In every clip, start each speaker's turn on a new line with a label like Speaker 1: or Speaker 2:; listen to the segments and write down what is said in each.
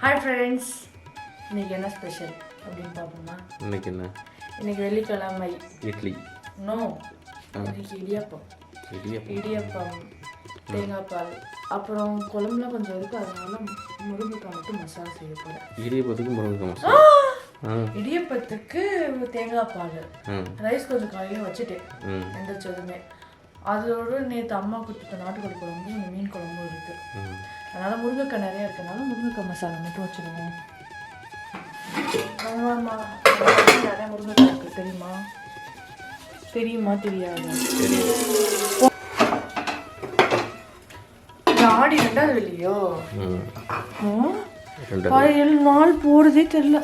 Speaker 1: Hi friends, இன்னைக்கு என்ன special அப்படின்னு பார்ப்போமா? இன்னைக்கு வெள்ளிக்கிழமை.
Speaker 2: இட்லி
Speaker 1: நோ, இன்னைக்கு இடியாப்பம். தேங்காய் பால், அப்புறம் குழம்புலாம் கொஞ்சம் இருக்கு, அதனால முருங்கைக்காய் மட்டும் மசாலா செய்ய போகிறேன்.
Speaker 2: இடியப்பத்துக்கு முருங்கைக்காய் மசாலா.
Speaker 1: இடியப்பத்துக்கு தேங்காய் பால், ரைஸ் கொஞ்சம் காலையில் வச்சுட்டேன் எந்திரிச்சதுமே. அதோட நேற்று அம்மா கொடுத்துட்ட நாட்டுக்கோழி குழம்பு, இந்த மீன் குழம்பும் இருக்கு. அதனால முருங்கைக்காய் நிறையா இருக்கனால முருங்கைக்காய் மசாலா மட்டும் வச்சுருவேன். நிறைய முருங்கைக்காய் இருக்கு, தெரியுமா தெரியாது? ஆடி 2வது வெள்ளியோ 7 நாள் போறதே தெரியல.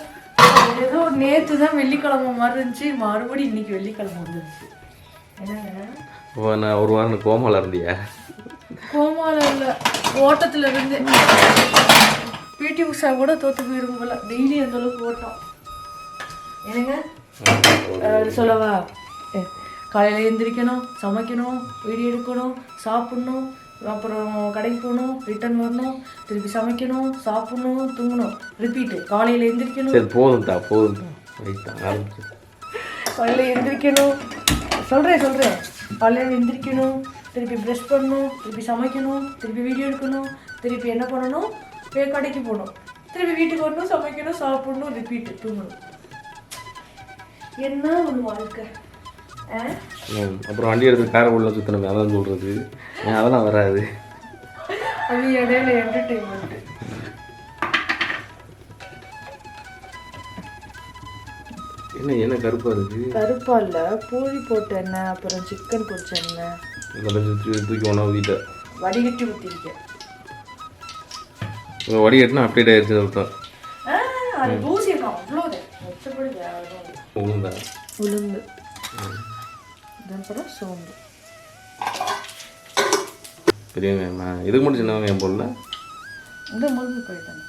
Speaker 1: ஏதோ நேற்று தான் வெள்ளிக்கிழமை மாதிரி இருந்துச்சு, மறுபடியும் இன்னைக்கு வெள்ளிக்கிழமை வந்துருச்சு.
Speaker 2: என்னங்க ஒரு வாரம் கோமால இருந்தியா?
Speaker 1: கோமால இல்லை, ஓட்டத்தில் இருந்து. பிடி உஷா கூட தோற்று போயிரும் போல, டெய்லி அந்த அளவுக்கு ஓட்டம். என்னங்க சொல்லவா? காலையில் எழுந்திரிக்கணும், சமைக்கணும், வீடியோ எடுக்கணும், சாப்பிட்ணும், அப்புறம் கடைக்கு போகணும், ரிட்டர்ன் வரணும், திருப்பி சமைக்கணும், சாப்பிட்ணும், தூங்கணும், ரிப்பீட்டு. காலையில் எழுந்திரிக்கணும்.
Speaker 2: போதும்
Speaker 1: காலையில் எழுந்திரிக்கணும், சொல்கிறேன் காலையில் எழுந்திரிக்கணும், திருப்பி ப்ரெஷ் பண்ணணும், திருப்பி சமைக்கணும், திருப்பி வீடியோ எடுக்கணும், திருப்பி என்ன பண்ணணும், கடைக்கு போகணும், திருப்பி வீட்டுக்கு வரணும், சமைக்கணும், சாப்பிடணும், ரிப்பீட்டு, தூங்கணும். என்ன ஒரு வாழ்க்கை.
Speaker 2: அப்புறம் வண்டி எடுத்து காரை உள்ள சுற்றணும், அதான் சொல்கிறது. அதெல்லாம் வராது,
Speaker 1: அது இடையில என்டர்டெயின்மெண்ட்.
Speaker 2: என்ன கருப்பா இருக்கு?
Speaker 1: கருப்பா இல்லை, பூரி போட்ட எண்ணெய், அப்புறம் சிக்கன் பொரிச்ச எண்ணெய்
Speaker 2: தூக்கி ஒன்றா ஊற்றிட்ட
Speaker 1: வடிகட்டி ஊற்றிருக்கேன்.
Speaker 2: வடிகட்டினா அப்டேட் ஆயிடுச்சு அர்த்தம்.
Speaker 1: அது தூசி இருக்கும், அவ்வளோதான். உளுந்து அப்புறம் சோம்பு.
Speaker 2: பெரிய இதுக்கு மட்டும் சின்ன வெங்காயம் போடல.
Speaker 1: இந்த முழுங்கு போயிட்டேன்.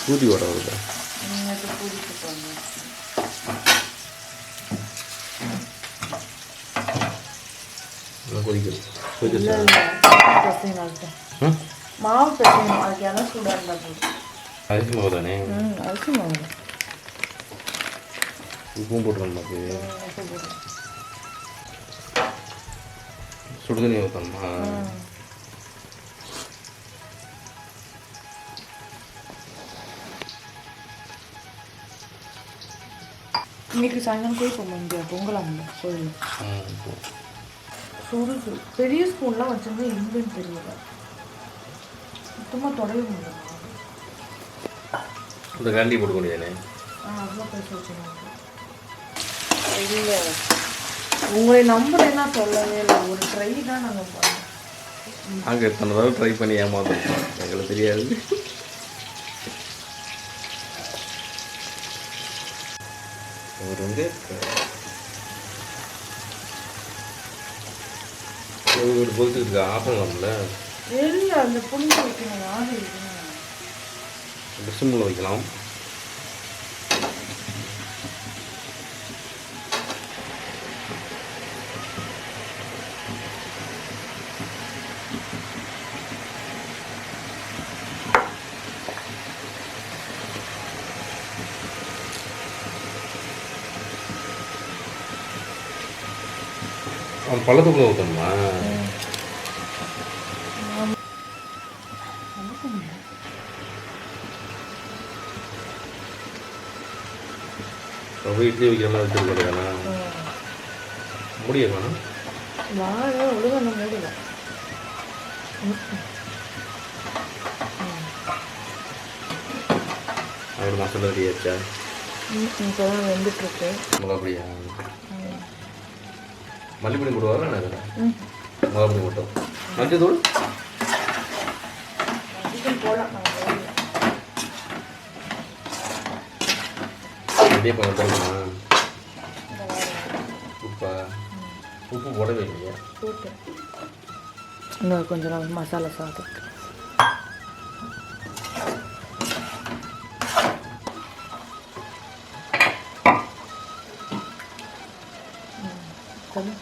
Speaker 2: பூரி வடை வருதா?
Speaker 1: பூரி போட்டாங்க. மாவு பிசையணும், அதுக்கு எல்லாம் சூடாக இருந்தால் போதும்.
Speaker 2: அரிசி மாவு தானே?
Speaker 1: அரிசி மாவு.
Speaker 2: உப்பும் போட்டுருந்தா சுடுதண்ணி ஊற்றணுமா?
Speaker 1: இன்னைக்கு சாயங்காலம் போய் போக முடியாது, பொங்கலாம் கோயில். சுடுது பெரிய ஸ்பூன்லாம் வச்சுருந்தா எங்கன்னு தெரியல, சுத்தமாக தொடவே முடியாது.
Speaker 2: இந்த கரண்டி போட்டுக்க முடியாதுண்ணே.
Speaker 1: அவ்வளோ பைசா வச்சுருவாங்க. இல்லை, உங்களை நம்புறேன்னா சொல்லவே இல்லை, ஒரு ட்ரை தான் நாங்கள் பண்ணோம்.
Speaker 2: நாங்கள் எத்தனை தடவை ட்ரை பண்ணி ஏமாத்தோம், எங்களுக்கு தெரியாது. ஒரு வந்து ஒரு பொறுத்துக்கு ஆஃப் பண்ணலாம்ல?
Speaker 1: இல்லை, அந்த புளிஞ்சு வைக்கணும், ஆக வைக்கணும்.
Speaker 2: சிம்மில் வைக்கலாம். பழத்துக்குள்ள ஊற்றணுமா? அப்படியே இட்லி வைக்கலாம் வச்சுருக்கா முடியலாம்.
Speaker 1: வாழை ஒழுங்காக முடியலாம்.
Speaker 2: அவரோட மசாலா ரெடி ஆச்சா?
Speaker 1: இப்போ தான் வெந்துட்டுருக்கு.
Speaker 2: அப்படியா? மல்லிப்பொடி போடுவாரா? மிளகாப்பொடி போட்டோம். மஞ்சள் தூள் அப்படியே போடணுமா? உப்பு போடவே இல்லையா?
Speaker 1: இன்னும் கொஞ்சம் மசாலா சாதம். தண்ணி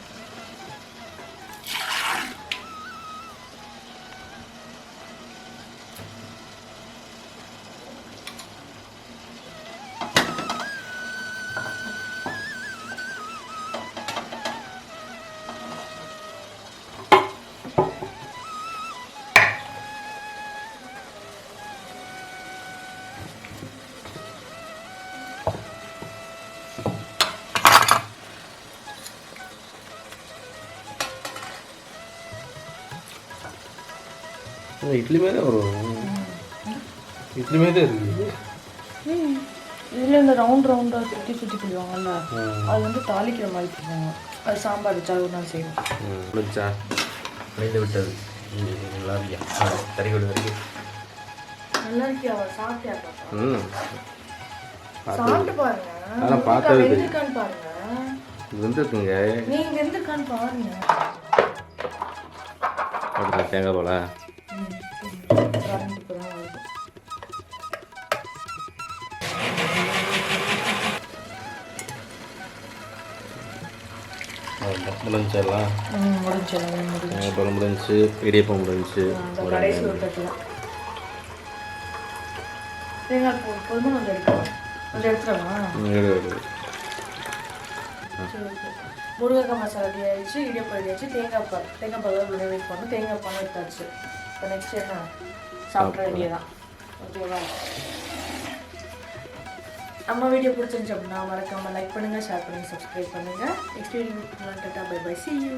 Speaker 2: இட்லி மாதிரி தான் வரும். இட்லி மாதிரி தான் இருக்குது.
Speaker 1: இதில் இந்த ரவுண்டாக சுற்றி போடுவாங்கல்ல, அது வந்து தாளிக்கிற மாதிரி பண்ணுவாங்க. அது சாம்பார் வச்சா ஒரு நாள் செய்வோம்.
Speaker 2: முடிஞ்சா முடிந்து விட்டது. நல்லா இருக்கியா? கறி கொடு வரைக்கும்
Speaker 1: நல்லா இருக்கியா? சாப்பிட்டியா பாப்பா?
Speaker 2: ம்
Speaker 1: சாப்பிட்டு பாருங்க.
Speaker 2: அதெல்லாம் பார்த்தது
Speaker 1: வெந்திருக்கான்னு பாருங்க.
Speaker 2: இது வந்துருக்குங்க.
Speaker 1: நீங்க வெந்திருக்கான்னு பாருங்க.
Speaker 2: அப்படி தேங்காய் போல முடிஞ்செல்லாம் பழம் முடிஞ்சு, இடியப்பம் முடிஞ்சு.
Speaker 1: கடைசி ஒரு தட்டில் தேங்காய் போதுமா? கொஞ்சம் எடுக்கலாம். கொஞ்சம் எடுத்துடலாம். முருங்கைக்காய் மசாலா ரெடி ஆகிடுச்சு, இடியப்பம் ரெடி ஆகிடுச்சு, தேங்காய் பால் வெயிட் பண்ணணும். தேங்காய் பால் எடுத்தாச்சு. இப்போ நெக்ஸ்ட் என்ன? சாப்பிட்ற வேண்டிய தான். ஓகேவா? நம்ம வீடியோ பிடிச்சிருந்துச்சு அப்படின்னா மறக்காமல் லைக் பண்ணுங்கள், ஷேர் பண்ணுங்கள், சப்ஸ்கிரைப் பண்ணுங்கள். Next video bye bye. See you.